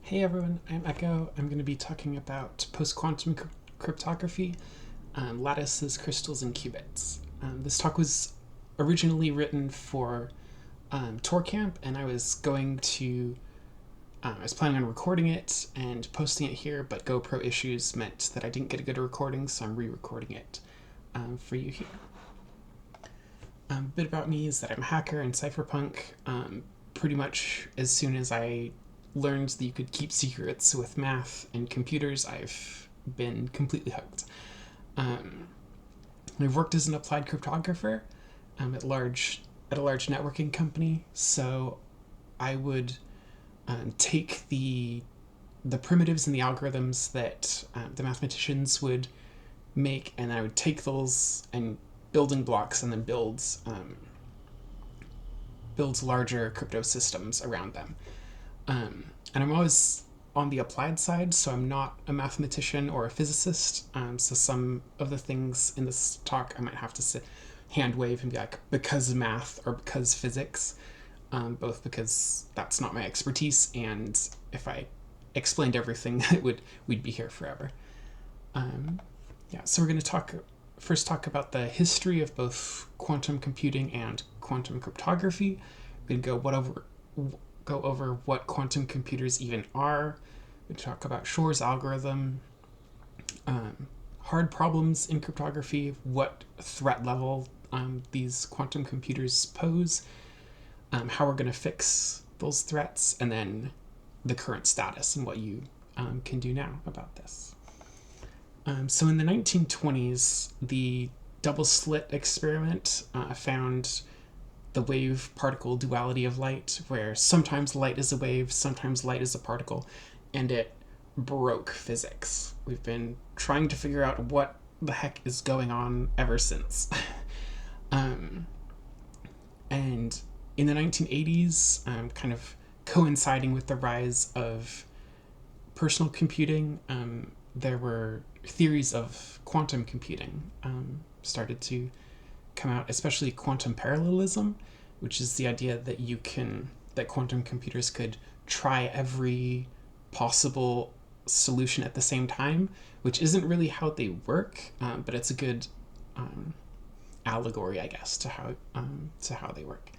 Hey everyone, I'm Echo. I'm going to be talking about post-quantum cryptography, lattices, crystals, and qubits. This talk was originally written for Toorcamp, and I was planning on recording it and posting it here, but GoPro issues meant that I didn't get a good recording, so I'm re-recording it for you here. A bit about me is that I'm a hacker in cypherpunk. Pretty much as soon as I learned that you could keep secrets with math and computers, I've been completely hooked. I've worked as an applied cryptographer at a large networking company, so I would take the primitives and the algorithms that the mathematicians would make, and I would take those and building blocks and then builds larger crypto systems around them. And I'm always on the applied side, so I'm not a mathematician or a physicist. So some of the things in this talk I might have to hand wave and be like, because math or because physics, both because that's not my expertise, and if I explained everything, we'd be here forever. So we're going to first talk about the history of both quantum computing and quantum cryptography. We're going to go over what quantum computers even are. We talk about Shor's algorithm, hard problems in cryptography, what threat level these quantum computers pose, how we're going to fix those threats, and then the current status and what you can do now about this. So in the 1920s, the double slit experiment found the wave-particle duality of light, where sometimes light is a wave, sometimes light is a particle, and it broke physics. We've been trying to figure out what the heck is going on ever since. And in the 1980s, kind of coinciding with the rise of personal computing, there were theories of quantum computing started to come out, especially quantum parallelism, which is the idea that that quantum computers could try every possible solution at the same time, which isn't really how they work, but it's a good allegory, I guess, to how they work.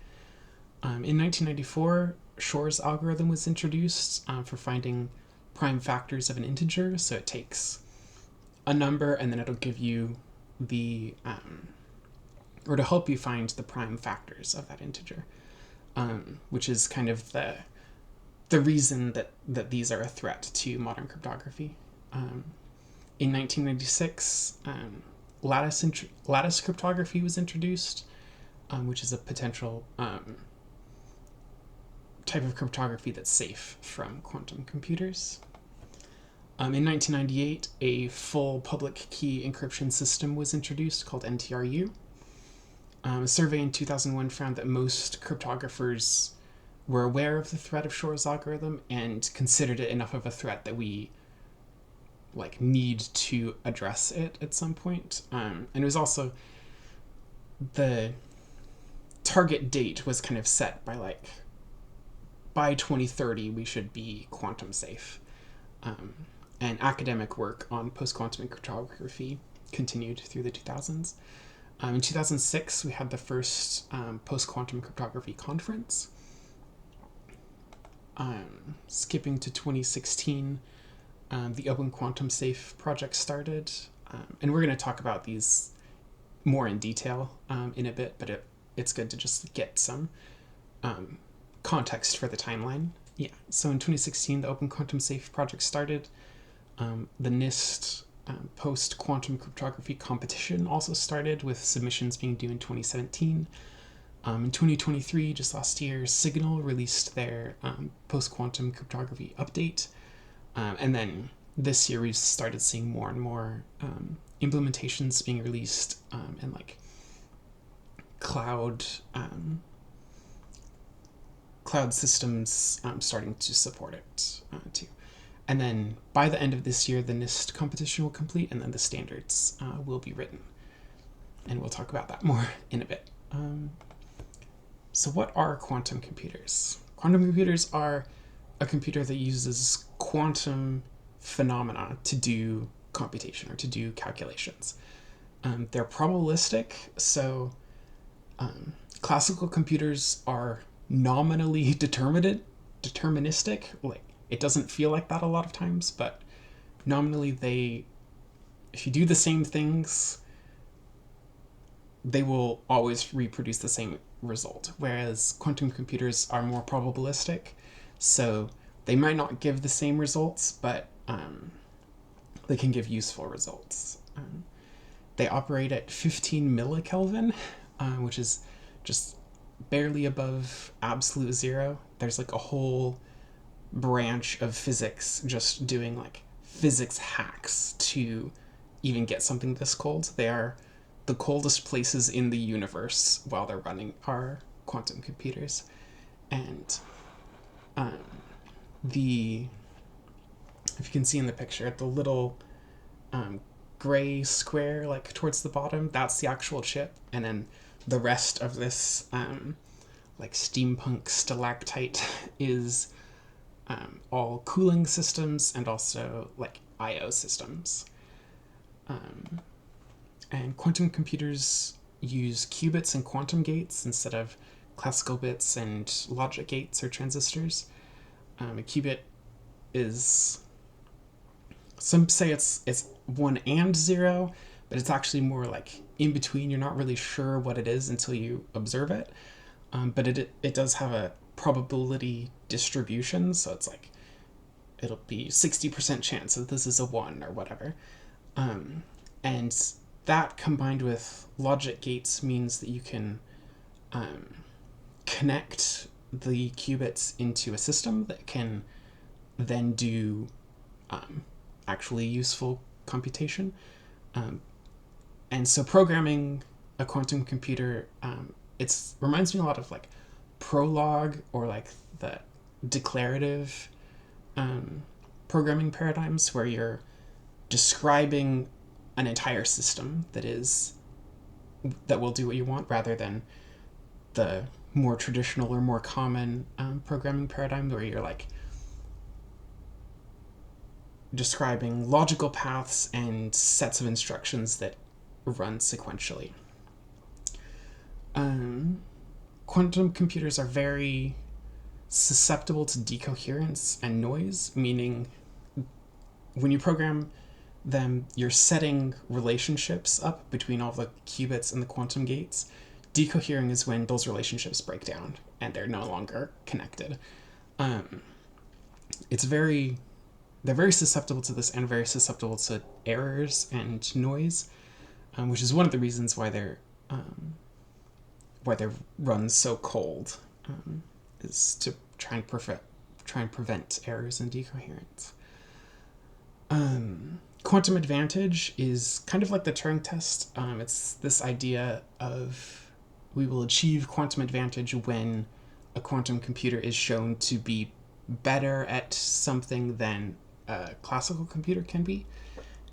In 1994, Shor's algorithm was introduced for finding prime factors of an integer. So it takes a number and then it'll give you or to help you find the prime factors of that integer, which is kind of the reason that these are a threat to modern cryptography. In 1996, lattice cryptography was introduced, which is a potential type of cryptography that's safe from quantum computers. In 1998, a full public key encryption system was introduced called NTRU. A survey in 2001 found that most cryptographers were aware of the threat of Shor's algorithm and considered it enough of a threat that we need to address it at some point. And it was also the target date was kind of set by 2030 we should be quantum safe. And academic work on post-quantum cryptography continued through the 2000s. In 2006, we had the first post-quantum cryptography conference. Skipping to 2016, the Open Quantum Safe project started. And we're going to talk about these more in detail in a bit, but it's good to just get some context for the timeline. Yeah, so in 2016, the Open Quantum Safe project started. The NIST post-quantum cryptography competition also started, with submissions being due in 2017. In 2023, just last year, Signal released their post-quantum cryptography update. And then this year, we've started seeing more and more implementations being released and cloud systems starting to support it too. And then by the end of this year, the NIST competition will complete, and then the standards will be written. And we'll talk about that more in a bit. So what are quantum computers? Quantum computers are a computer that uses quantum phenomena to do computation or to do calculations. They're probabilistic, so classical computers are nominally deterministic. Like, it doesn't feel like that a lot of times, but nominally if you do the same things, they will always reproduce the same result, whereas quantum computers are more probabilistic, so they might not give the same results, but they can give useful results. They operate at 15 millikelvin, which is just barely above absolute zero. There's like a whole branch of physics just doing like physics hacks to even get something this cold. They are the coldest places in the universe while they're running our quantum computers. And if you can see in the picture, the little gray square like towards the bottom, that's the actual chip, and then the rest of this like steampunk stalactite is all cooling systems and also like I/O systems. And quantum computers use qubits and quantum gates instead of classical bits and logic gates or transistors. A qubit is, some say it's 1 and 0, but it's actually more like in between. You're not really sure what it is until you observe it. But it does have a probability distribution, so it's like it'll be 60% chance that this is a 1 or whatever. And that combined with logic gates means that you can connect the qubits into a system that can then do actually useful computation. And so programming a quantum computer, it reminds me a lot of like Prolog or like the declarative programming paradigms, where you're describing an entire system that will do what you want, rather than the more traditional or more common programming paradigm where you're like describing logical paths and sets of instructions that run sequentially. Quantum computers are very susceptible to decoherence and noise, meaning when you program them, you're setting relationships up between all the qubits and the quantum gates. Decohering is when those relationships break down and they're no longer connected. They're very susceptible to this and very susceptible to errors and noise, which is one of the reasons why they're run so cold, is to try and prevent errors and decoherence. Quantum advantage is kind of like the Turing test. It's this idea of we will achieve quantum advantage when a quantum computer is shown to be better at something than a classical computer can be.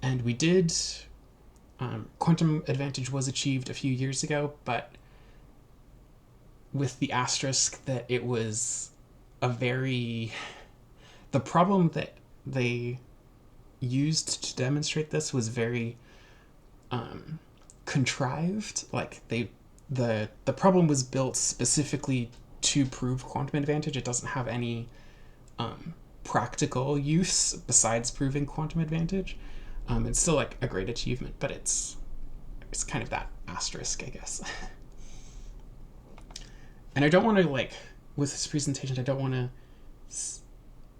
And we did. Quantum advantage was achieved a few years ago, but with the asterisk that it was the problem that they used to demonstrate this was very contrived. Like the problem was built specifically to prove quantum advantage. It doesn't have any practical use besides proving quantum advantage. It's still like a great achievement, but it's kind of that asterisk, I guess. And I don't want to, like, with this presentation, I don't want to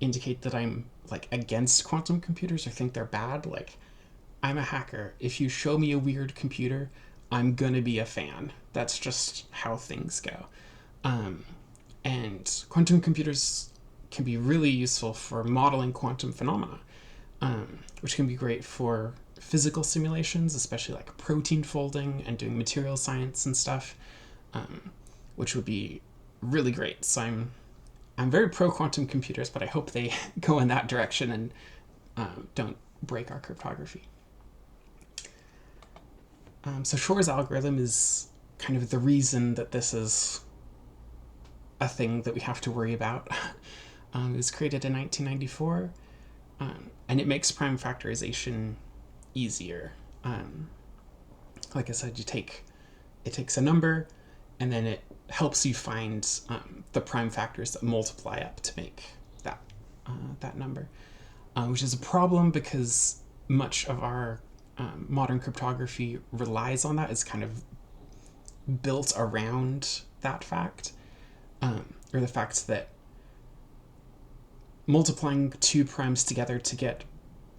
indicate that I'm like against quantum computers or think they're bad. Like, I'm a hacker. If you show me a weird computer, I'm gonna be a fan. That's just how things go. And quantum computers can be really useful for modeling quantum phenomena, which can be great for physical simulations, especially like protein folding and doing material science and stuff, which would be really great. So I'm very pro quantum computers, but I hope they go in that direction and don't break our cryptography. So Shor's algorithm is kind of the reason that this is a thing that we have to worry about. It was created in 1994. and it makes prime factorization easier. Like I said, it takes a number, and then it helps you find the prime factors that multiply up to make that number, which is a problem because much of our modern cryptography relies on that. Is kind of built around that fact, or the fact that multiplying two primes together to get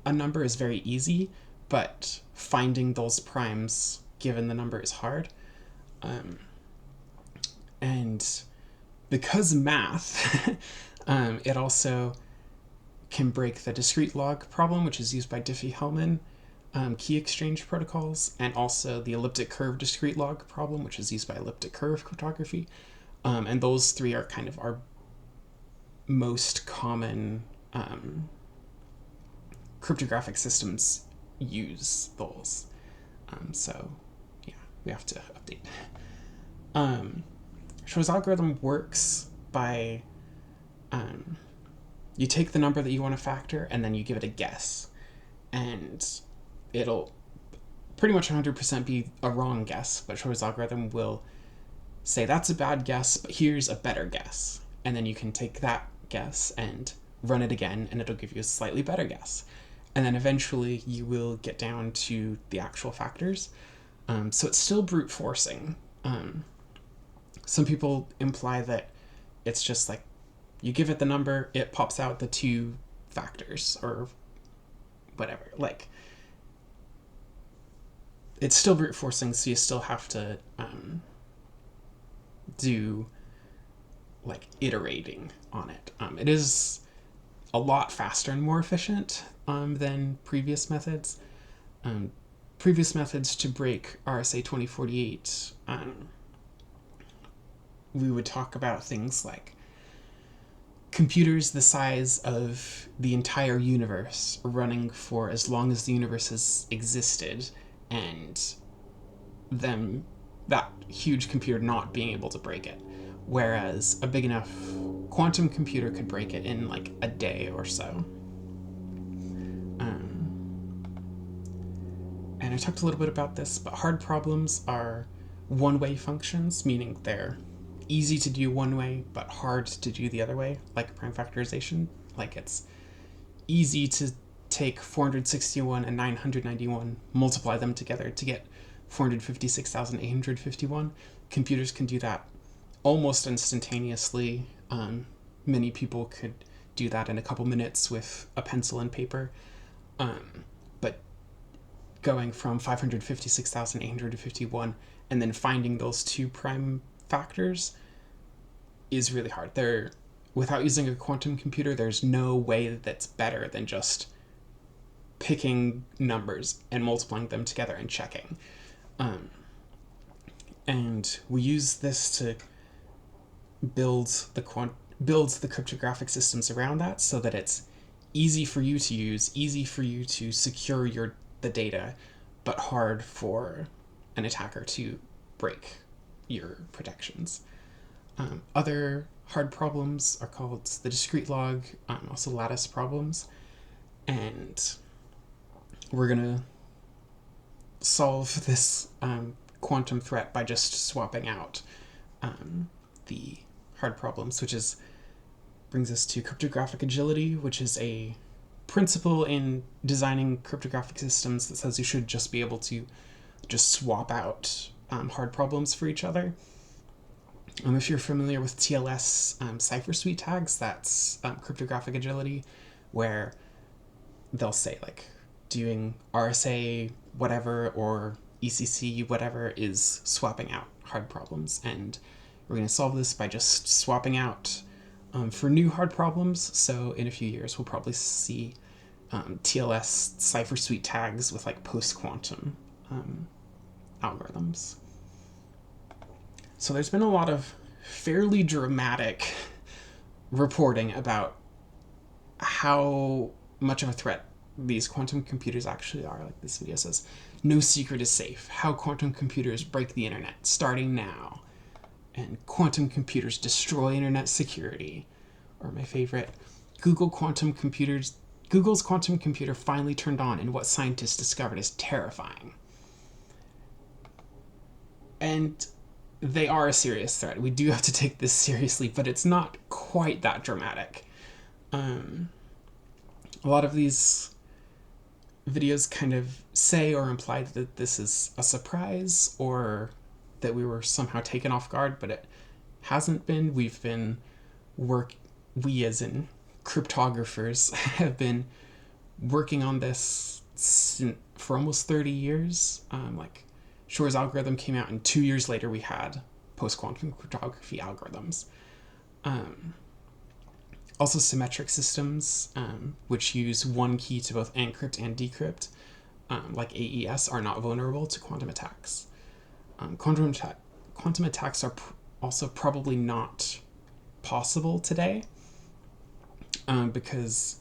a number is very easy, but finding those primes given the number is hard. And because math, it also can break the discrete log problem, which is used by Diffie-Hellman key exchange protocols, and also the elliptic curve discrete log problem, which is used by elliptic curve cryptography. And those three are kind of our most common cryptographic systems use those. So yeah, we have to update. Shor's algorithm works by you take the number that you want to factor and then you give it a guess, and it'll pretty much 100% be a wrong guess, but Shor's algorithm will say that's a bad guess, but here's a better guess, and then you can take that guess and run it again, and it'll give you a slightly better guess, and then eventually you will get down to the actual factors. So it's still brute forcing. Some people imply that it's just like you give it the number, it pops out the two factors or whatever. Like, it's still brute forcing, so you still have to do like iterating on it. It is a lot faster and more efficient than previous methods. Previous methods to break RSA 2048, we would talk about things like computers the size of the entire universe running for as long as the universe has existed, and them, that huge computer not being able to break it. Whereas a big enough quantum computer could break it in like a day or so. And I talked a little bit about this, but hard problems are one-way functions, meaning they're easy to do one way, but hard to do the other way, like prime factorization. Like, it's easy to take 461 and 991, multiply them together to get 456,851. Computers can do that almost instantaneously. Many people could do that in a couple minutes with a pencil and paper. But going from 556,851 and then finding those two prime factors is really hard. Without using a quantum computer, there's no way that's better than just picking numbers and multiplying them together and checking. And we use this to build the cryptographic systems around that, so that it's easy for you to use, easy for you to secure the data, but hard for an attacker to break your protections. Other hard problems are called the discrete log, also lattice problems, and we're gonna solve this quantum threat by just swapping out the hard problems, which brings us to cryptographic agility, which is a principle in designing cryptographic systems that says you should just be able to just swap out hard problems for each other. If you're familiar with TLS cipher suite tags, that's cryptographic agility, where they'll say like doing RSA whatever or ECC whatever is swapping out hard problems, and we're going to solve this by just swapping out for new hard problems. So in a few years, we'll probably see TLS cipher suite tags with like post-quantum algorithms. So there's been a lot of fairly dramatic reporting about how much of a threat these quantum computers actually are. Like this video says, no secret is safe. How quantum computers break the internet, starting now. And quantum computers destroy internet security. Or my favorite, Google quantum Google's quantum computer finally turned on in what scientists discovered is terrifying. And they are a serious threat. We do have to take this seriously, but it's not quite that dramatic. A lot of these videos kind of say or imply that this is a surprise or that we were somehow taken off guard, but it hasn't been. We as in cryptographers have been working on this for almost 30 years. Like Shor's algorithm came out, and 2 years later we had post-quantum cryptography algorithms. Also symmetric systems, which use one key to both encrypt and decrypt, like AES, are not vulnerable to quantum attacks. Quantum attacks are also probably not possible today, because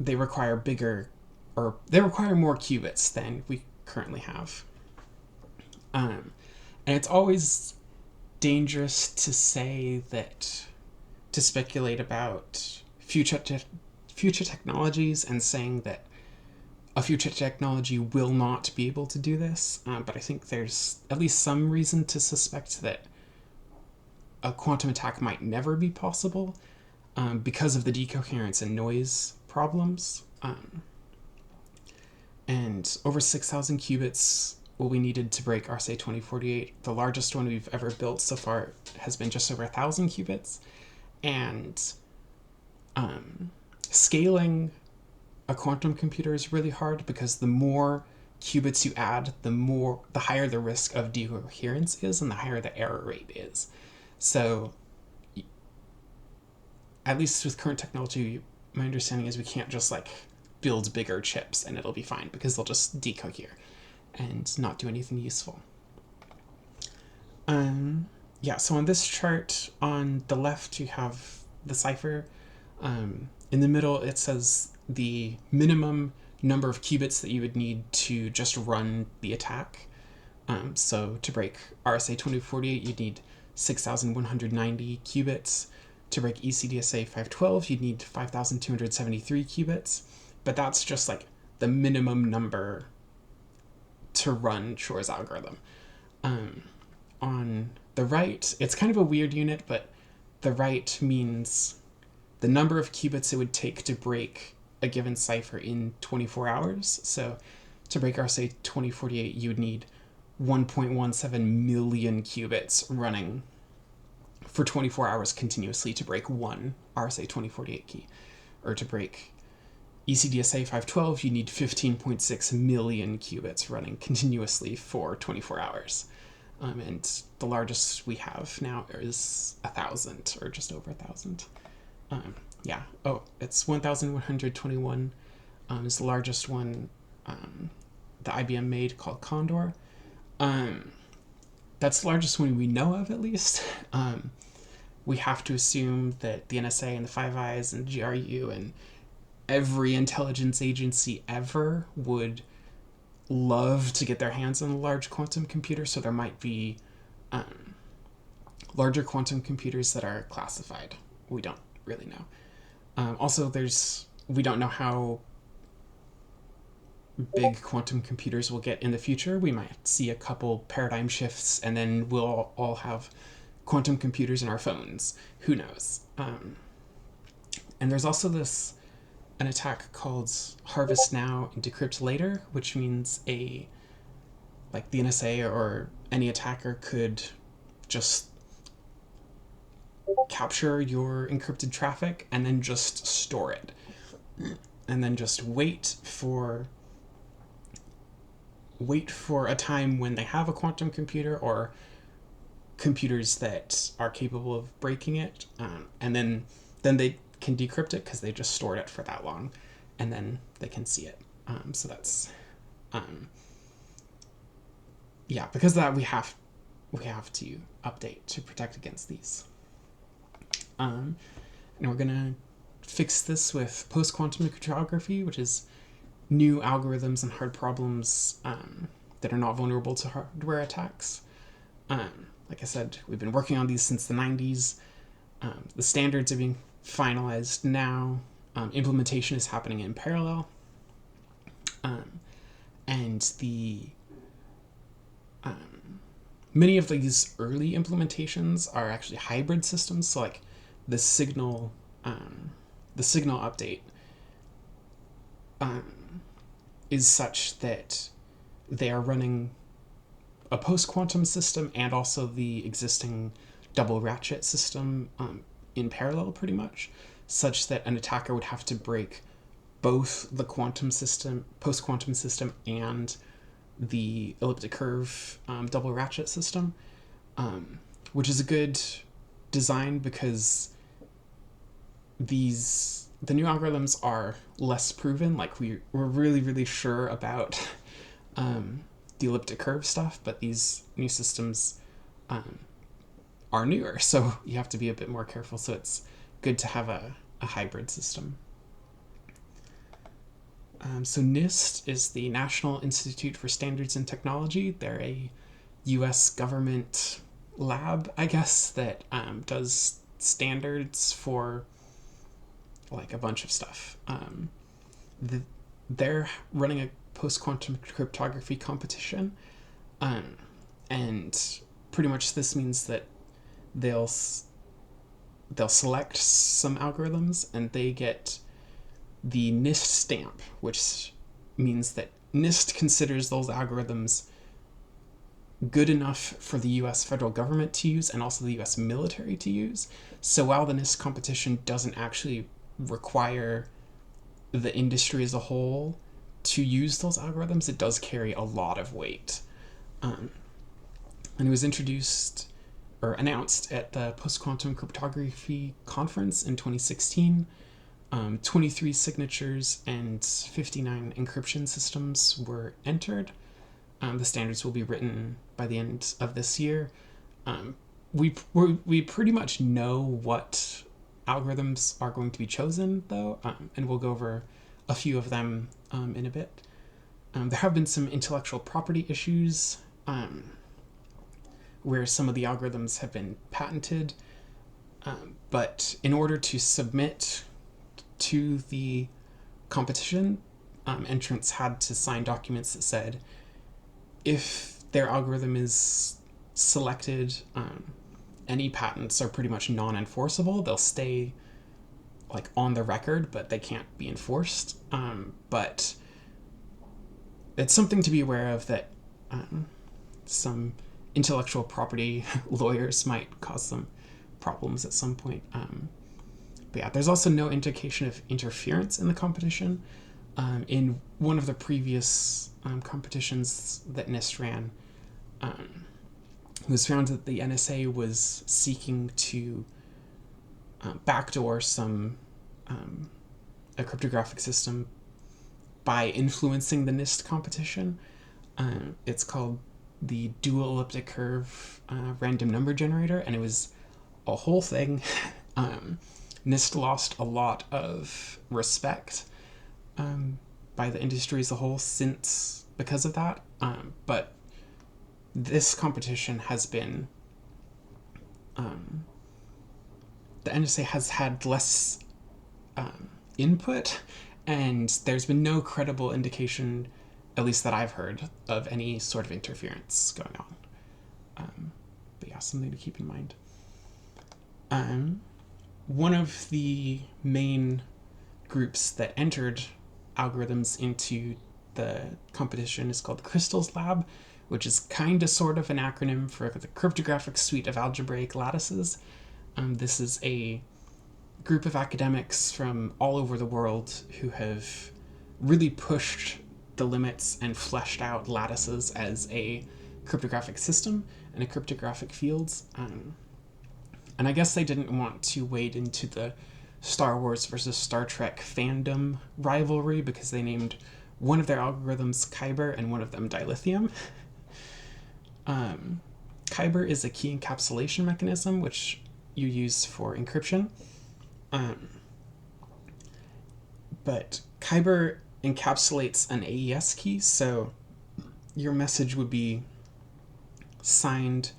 they require more qubits than we currently have. And it's always dangerous to speculate about future technologies and saying that a future technology will not be able to do this, but I think there's at least some reason to suspect that a quantum attack might never be possible, because of the decoherence and noise problems. And over 6,000 qubits will be needed to break RSA-2048. The largest one we've ever built so far has been just over 1,000 qubits. And scaling a quantum computer is really hard, because the more qubits you add, the higher the risk of decoherence is, and the higher the error rate is. So, at least with current technology, my understanding is we can't just build bigger chips and it'll be fine, because they'll just decohere and not do anything useful. So on this chart, on the left you have the cipher. In the middle it says the minimum number of qubits that you would need to just run the attack. So to break RSA-2048 you'd need 6,190 qubits. To break ECDSA 512 you'd need 5,273 qubits. But that's just the minimum number to run Shor's algorithm. On the right, it's kind of a weird unit, but the right means the number of qubits it would take to break a given cipher in 24 hours. So to break RSA-2048, you would need 1.17 million qubits running for 24 hours continuously to break one RSA-2048 key. Or to break ECDSA 512, you need 15.6 million qubits running continuously for 24 hours. And the largest we have now is 1,000, or just over 1,000. It's 1,121 is the largest one that IBM made, called Condor. That's the largest one we know of, at least. We have to assume that the NSA and the Five Eyes and GRU and every intelligence agency ever would love to get their hands on a large quantum computer, so there might be larger quantum computers that are classified. We don't really know. Also, we don't know how big quantum computers will get in the future. We might see a couple paradigm shifts, and then we'll all have quantum computers in our phones. Who knows? And there's also an attack called Harvest Now and Decrypt Later, which means the NSA or any attacker could just capture your encrypted traffic and then just store it. And then just wait for a time when they have a quantum computer or computers that are capable of breaking it, and then they can decrypt it because they just stored it for that long, and then they can see it. So that's because of that we have to update to protect against these. And we're gonna fix this with post-quantum cryptography, which is new algorithms and hard problems that are not vulnerable to hardware attacks. Like I said, we've been working on these since the 90s. The standards are being finalized now. Implementation is happening in parallel. And the many of these early implementations are actually hybrid systems. So like the signal update is such that they are running a post-quantum system and also the existing double ratchet system in parallel, pretty much, such that an attacker would have to break both the quantum system, post-quantum system, and the elliptic curve double ratchet system, which is a good design because the new algorithms are less proven. Like we're really sure about the elliptic curve stuff, but these new systems are newer, so you have to be a bit more careful. So it's good to have a hybrid system. So NIST is the National Institute for Standards and Technology. They're a U.S. government lab, I guess, that does standards for like a bunch of stuff. They're running a post-quantum cryptography competition, and pretty much this means that they'll select some algorithms and they get the NIST stamp, which means that NIST considers those algorithms good enough for the US federal government to use and also the US military to use. So while the NIST competition doesn't actually require the industry as a whole to use those algorithms, it does carry a lot of weight. And it was introduced or announced at the Post-Quantum Cryptography Conference in 2016. 23 signatures and 59 encryption systems were entered. The standards will be written by the end of this year. We pretty much know what algorithms are going to be chosen, though, and we'll go over a few of them in a bit. There have been some intellectual property issues where some of the algorithms have been patented, but in order to submit to the competition, entrants had to sign documents that said if their algorithm is selected, any patents are pretty much non-enforceable. They'll stay like on the record, but they can't be enforced. But it's something to be aware of that some intellectual property lawyers might cause some problems at some point. But yeah, there's also no indication of interference in the competition. In one of the previous competitions that NIST ran, it was found that the NSA was seeking to backdoor a cryptographic system by influencing the NIST competition. It's called the dual elliptic curve random number generator, and it was a whole thing. NIST lost a lot of respect by the industry as a whole because of that. But this competition has been the NSA has had less input, and there's been no credible indication, at least that I've heard, of any sort of interference going on. But yeah, something to keep in mind. One of the main groups that entered algorithms into the competition is called the Crystals Lab, which is kind of sort of an acronym for the Cryptographic Suite of Algebraic Lattices. This is a group of academics from all over the world who have really pushed the limits and fleshed out lattices as a cryptographic system and a cryptographic fields. And I guess they didn't want to wade into the Star Wars versus Star Trek fandom rivalry because they named one of their algorithms Kyber and one of them dilithium. Kyber is a key encapsulation mechanism which you use for encryption. But Kyber encapsulates an AES key, so your message would be signed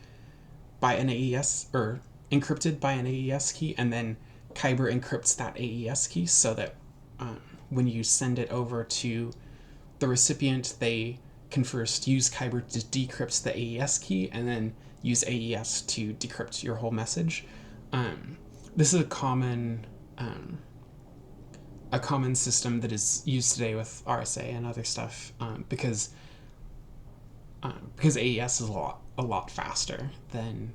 by an AES, or encrypted by an AES key, and then Kyber encrypts that AES key so that when you send it over to the recipient, they can first use Kyber to decrypt the AES key and then use AES to decrypt your whole message. This is a common system that is used today with RSA and other stuff because AES is a lot faster than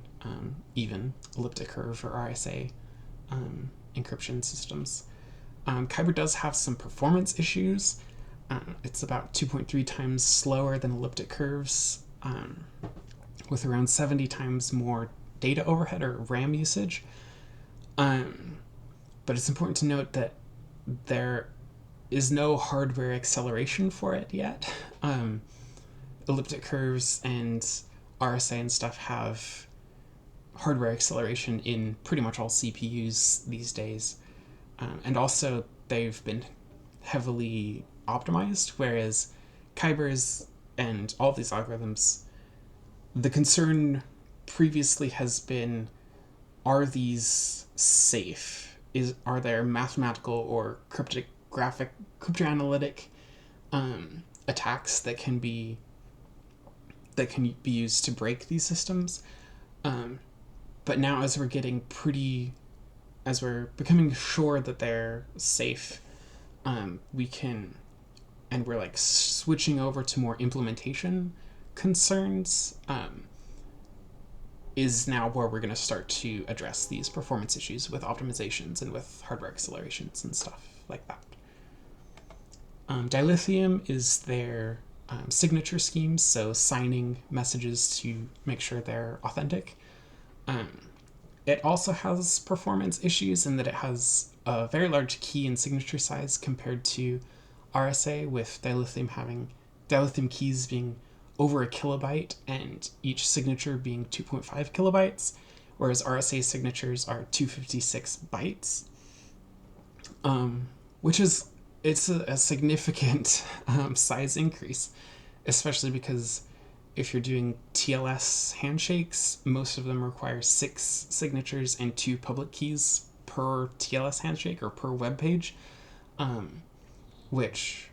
even elliptic curve or RSA encryption systems. Kyber does have some performance issues. It's about 2.3 times slower than elliptic curves, with around 70 times more data overhead or RAM usage. But it's important to note that there is no hardware acceleration for it yet. Elliptic curves and RSA and stuff have hardware acceleration in pretty much all CPUs these days. And also, they've been heavily optimized, whereas Kyber's and all of these algorithms, the concern previously has been, are these safe? Are there mathematical or cryptanalytic attacks that can be used to break these systems? But now, as we're becoming sure that they're safe, we're like switching over to more implementation concerns, is now where we're going to start to address these performance issues with optimizations and with hardware accelerations and stuff like that. Dilithium is their signature schemes, so signing messages to make sure they're authentic. It also has performance issues in that it has a very large key and signature size compared to RSA, with dilithium keys being over a kilobyte and each signature being 2.5 kilobytes, whereas RSA signatures are 256 bytes, which is a significant size increase, especially because if you're doing TLS handshakes, most of them require 6 signatures and 2 public keys per TLS handshake or per web page, which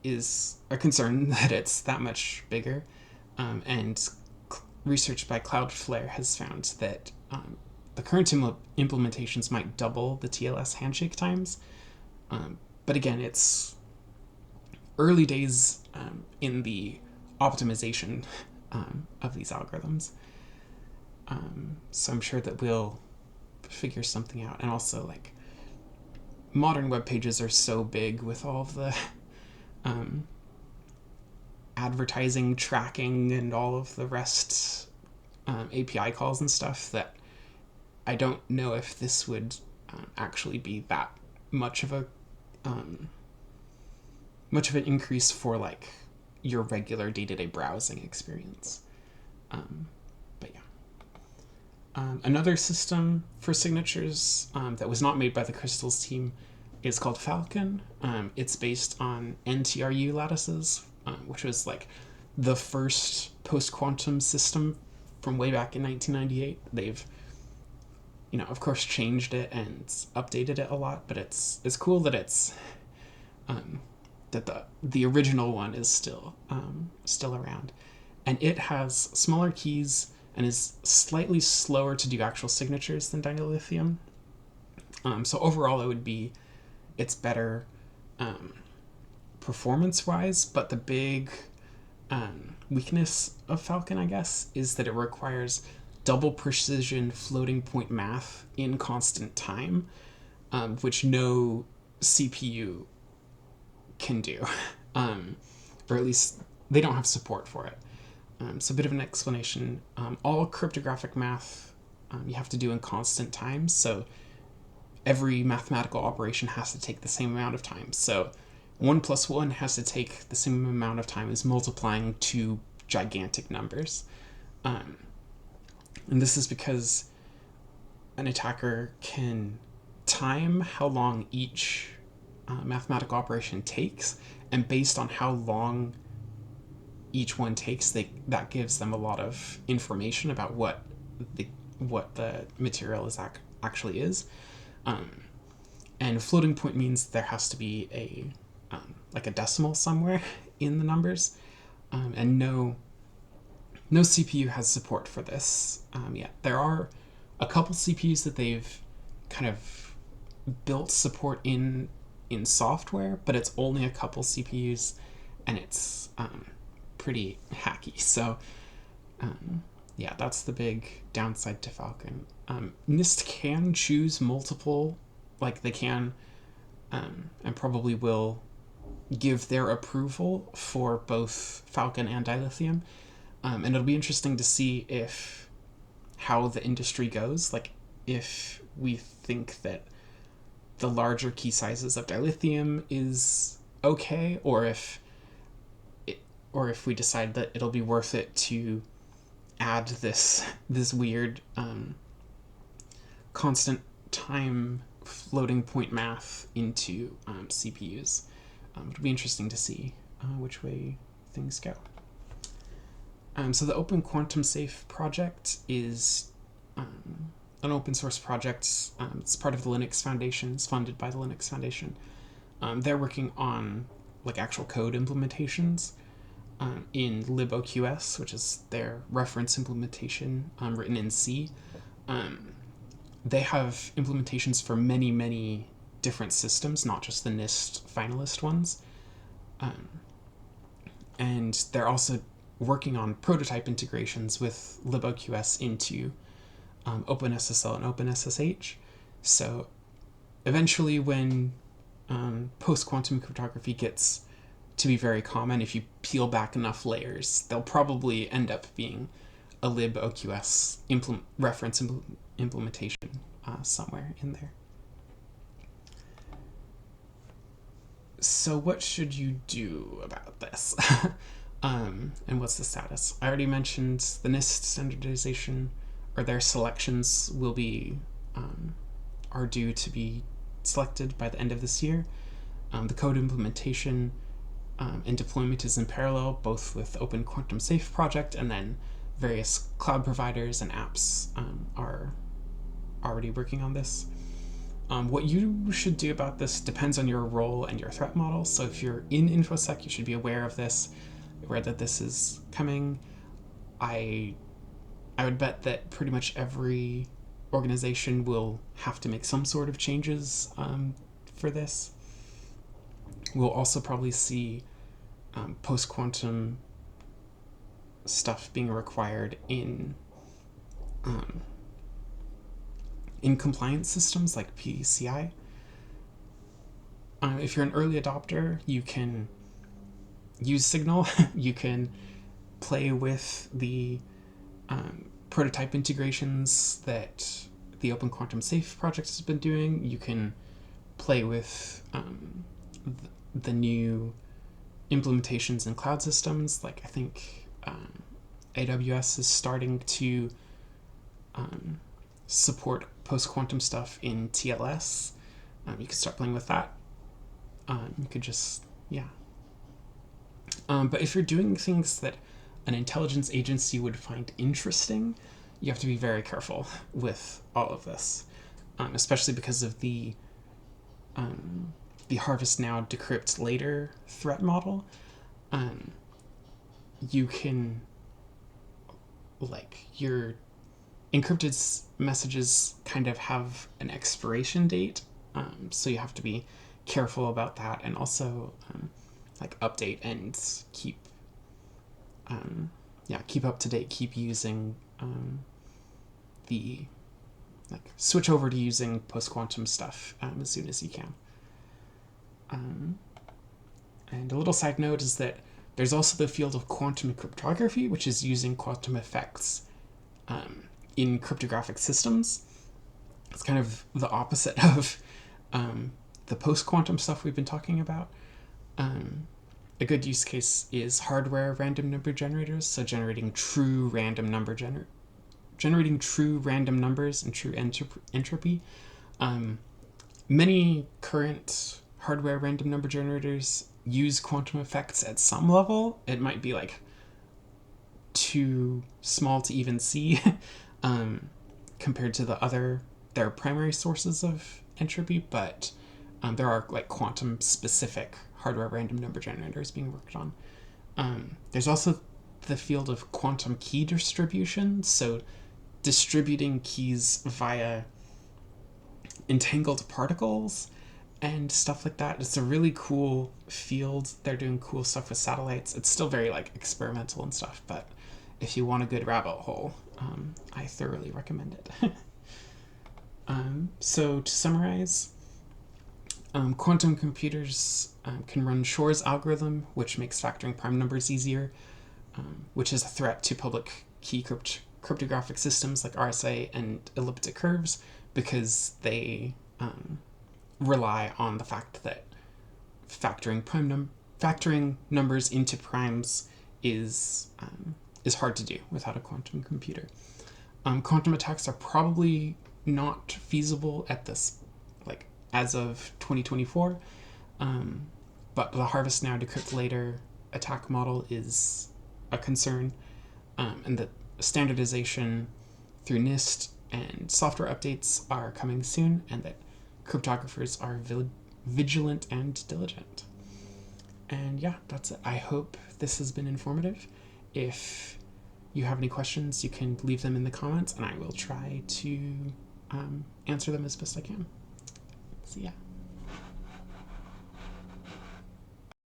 is a concern that it's that much bigger. And research by Cloudflare has found that the current implementations might double the TLS handshake times. But again, it's early days in the optimization of these algorithms. So I'm sure that we'll figure something out. And also, like, modern web pages are so big with all of the advertising tracking and all of the REST API calls and stuff that I don't know if this would actually be that much of an increase for like your regular day-to-day browsing experience. But yeah. Another system for signatures that was not made by the Crystals team is called Falcon. It's based on NTRU lattices, which was like the first post-quantum system from way back in 1998. They've, of course, changed it and updated it a lot, but it's cool that it's that the original one is still around, and it has smaller keys and is slightly slower to do actual signatures than dilithium. So overall, it's better performance-wise, but the big weakness of Falcon, I guess, is that it requires double precision floating point math in constant time, which no CPU can do, or at least they don't have support for it. So a bit of an explanation. All cryptographic math you have to do in constant time, so every mathematical operation has to take the same amount of time. So 1 + 1 has to take the same amount of time as multiplying 2 gigantic numbers. And this is because an attacker can time how long each mathematical operation takes, and based on how long each one takes, that gives them a lot of information about what the material actually is. And floating point means there has to be like a decimal somewhere in the numbers, and no CPU has support for this yet. There are a couple CPUs that they've kind of built support in software, but it's only a couple CPUs, and it's pretty hacky. So yeah, that's the big downside to Falcon. NIST can choose multiple, like they can and probably will give their approval for both Falcon and dilithium. And it'll be interesting to see how the industry goes. Like, if we think that the larger key sizes of dilithium is okay, or if we decide that it'll be worth it to add this weird constant time floating point math into CPUs. It'll be interesting to see which way things go. So the Open Quantum Safe project is an open source project. It's part of the Linux Foundation. It's funded by the Linux Foundation. They're working on like actual code implementations in liboqs, which is their reference implementation written in C. They have implementations for many, many different systems, not just the NIST finalist ones. And they're also working on prototype integrations with liboqs into OpenSSL and OpenSSH. So eventually, when post-quantum cryptography gets to be very common, if you peel back enough layers, they'll probably end up being a liboqs reference implementation somewhere in there. So what should you do about this? And what's the status? I already mentioned the NIST standardization, or their selections will be are due to be selected by the end of this year. The code implementation and deployment is in parallel, both with Open Quantum Safe project, and then various cloud providers and apps are already working on this. What you should do about this depends on your role and your threat model. So if you're in InfoSec, you should be aware of this, aware that this is coming. I would bet that pretty much every organization will have to make some sort of changes for this. We'll also probably see post-quantum stuff being required in compliance systems like PCI. If you're an early adopter, you can use Signal. You can play with the prototype integrations that the Open Quantum Safe project has been doing. You can play with the new implementations in cloud systems. Like, I think AWS is starting to support post-quantum stuff in TLS. You can start playing with that. You could just, yeah. But if you're doing things that an intelligence agency would find interesting, you have to be very careful with all of this, especially because of the harvest now, decrypt later threat model. You can, like, your encrypted messages kind of have an expiration date, so you have to be careful about that, and also like update and keep up to date, keep using switch over to using post-quantum stuff as soon as you can. And a little side note is that there's also the field of quantum cryptography, which is using quantum effects in cryptographic systems. It's kind of the opposite of the post-quantum stuff we've been talking about. A good use case is hardware random number generators, so generating true random numbers and true entropy. Many current hardware random number generators use quantum effects at some level. It might be like too small to even see compared to their primary sources of entropy, but There are like quantum specific hardware random number generators being worked on. There's also the field of quantum key distribution, so distributing keys via entangled particles and stuff like that. It's a really cool field. They're doing cool stuff with satellites. It's still very like experimental and stuff, but if you want a good rabbit hole, I thoroughly recommend it. So to summarize, quantum computers can run Shor's algorithm, which makes factoring prime numbers easier, which is a threat to public key cryptographic systems like RSA and elliptic curves, because they rely on the fact that factoring numbers into primes is hard to do without a quantum computer. Quantum attacks are probably not feasible at this, like as of 2024, but the harvest now, decrypt later attack model is a concern, and that standardization through NIST and software updates are coming soon, and that cryptographers are vigilant and diligent. And yeah, that's it. I hope this has been informative. If you have any questions, you can leave them in the comments, and I will try to answer them as best I can. So yeah.